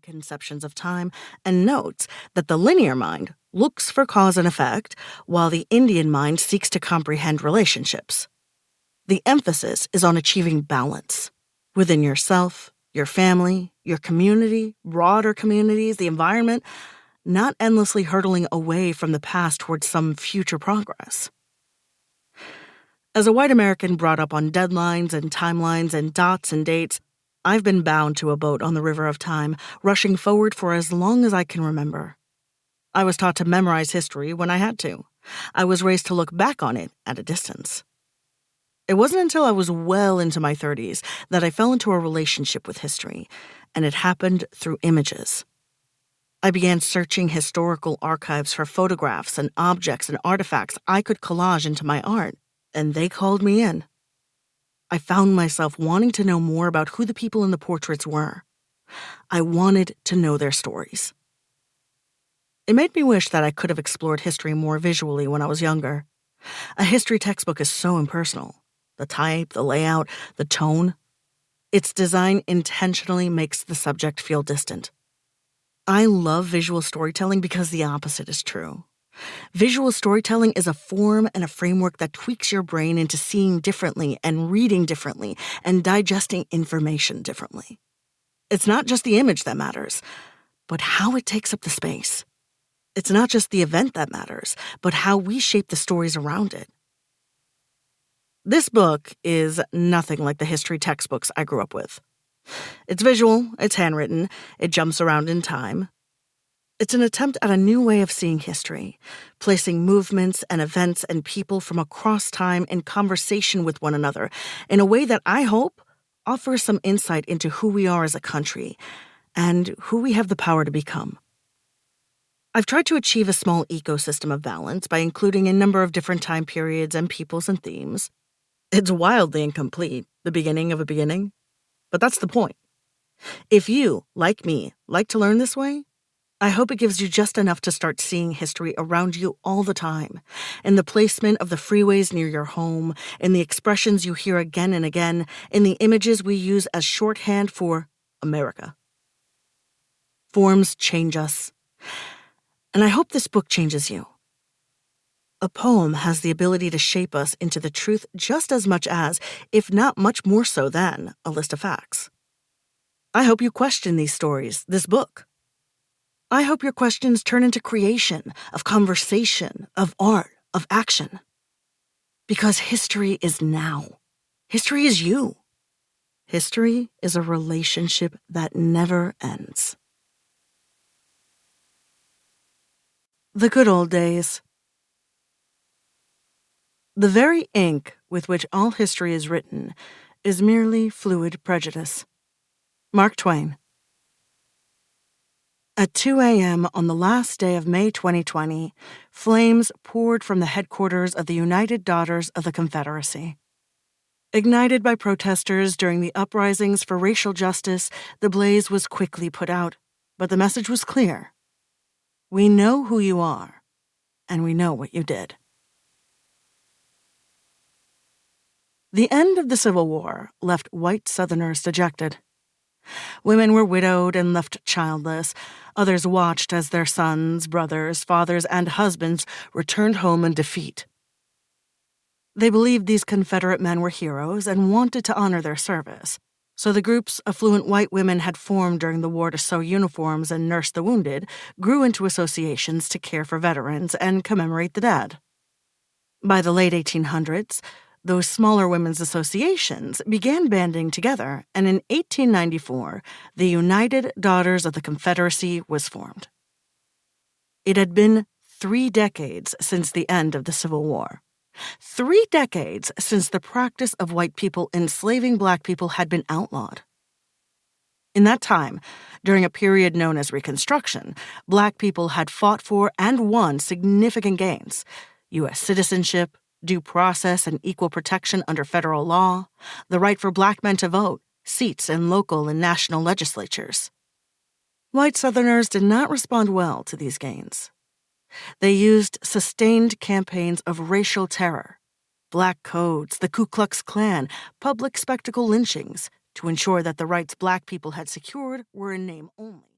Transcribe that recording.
and conceptions of time and notes that the linear mind looks for cause and effect, while the Indian mind seeks to comprehend relationships. The emphasis is on achieving balance within yourself, your family, your community, broader communities, the environment, not endlessly hurtling away from the past towards some future progress. As a white American brought up on deadlines and timelines and dots and dates, I've been bound to a boat on the river of time, rushing forward for as long as I can remember. I was taught to memorize history when I had to. I was raised to look back on it at a distance. It wasn't until I was well into my 30s that I fell into a relationship with history, and it happened through images. I began searching historical archives for photographs and objects and artifacts I could collage into my art, and they called me in. I found myself wanting to know more about who the people in the portraits were. I wanted to know their stories. It made me wish that I could have explored history more visually when I was younger. A history textbook is so impersonal. The type, the layout, the tone. Its design intentionally makes the subject feel distant. I love visual storytelling because the opposite is true. Visual storytelling is a form and a framework that tweaks your brain into seeing differently and reading differently and digesting information differently. It's not just the image that matters, but how it takes up the space. It's not just the event that matters, but how we shape the stories around it. This book is nothing like the history textbooks I grew up with. It's visual, it's handwritten, it jumps around in time. It's an attempt at a new way of seeing history, placing movements and events and people from across time in conversation with one another in a way that I hope offers some insight into who we are as a country and who we have the power to become. I've tried to achieve a small ecosystem of balance by including a number of different time periods and peoples and themes. It's wildly incomplete, the beginning of a beginning, but that's the point. If you, like me, like to learn this way, I hope it gives you just enough to start seeing history around you all the time, in the placement of the freeways near your home, in the expressions you hear again and again, in the images we use as shorthand for America. Forms change us, and I hope this book changes you. A poem has the ability to shape us into the truth just as much as, if not much more so than, a list of facts. I hope you question these stories, this book. I hope your questions turn into creation, of conversation, of art, of action. Because history is now. History is you. History is a relationship that never ends. The Good Old Days. The very ink with which all history is written is merely fluid prejudice. Mark Twain. At 2 a.m. on the last day of May 2020, flames poured from the headquarters of the United Daughters of the Confederacy. Ignited by protesters during the uprisings for racial justice, the blaze was quickly put out, but the message was clear. We know who you are, and we know what you did. The end of the Civil War left white Southerners dejected. Women were widowed and left childless. Others watched as their sons, brothers, fathers, and husbands returned home in defeat. They believed these Confederate men were heroes and wanted to honor their service, so the groups affluent white women had formed during the war to sew uniforms and nurse the wounded grew into associations to care for veterans and commemorate the dead. By the late 1800s, those smaller women's associations began banding together, and in 1894, the United Daughters of the Confederacy was formed. It had been 3 decades since the end of the Civil War. 3 decades since the practice of white people enslaving black people had been outlawed. In that time, during a period known as Reconstruction, black people had fought for and won significant gains: U.S. citizenship, due process and equal protection under federal law, the right for black men to vote, seats in local and national legislatures. White Southerners did not respond well to these gains. They used sustained campaigns of racial terror, black codes, the Ku Klux Klan, public spectacle lynchings, to ensure that the rights black people had secured were in name only.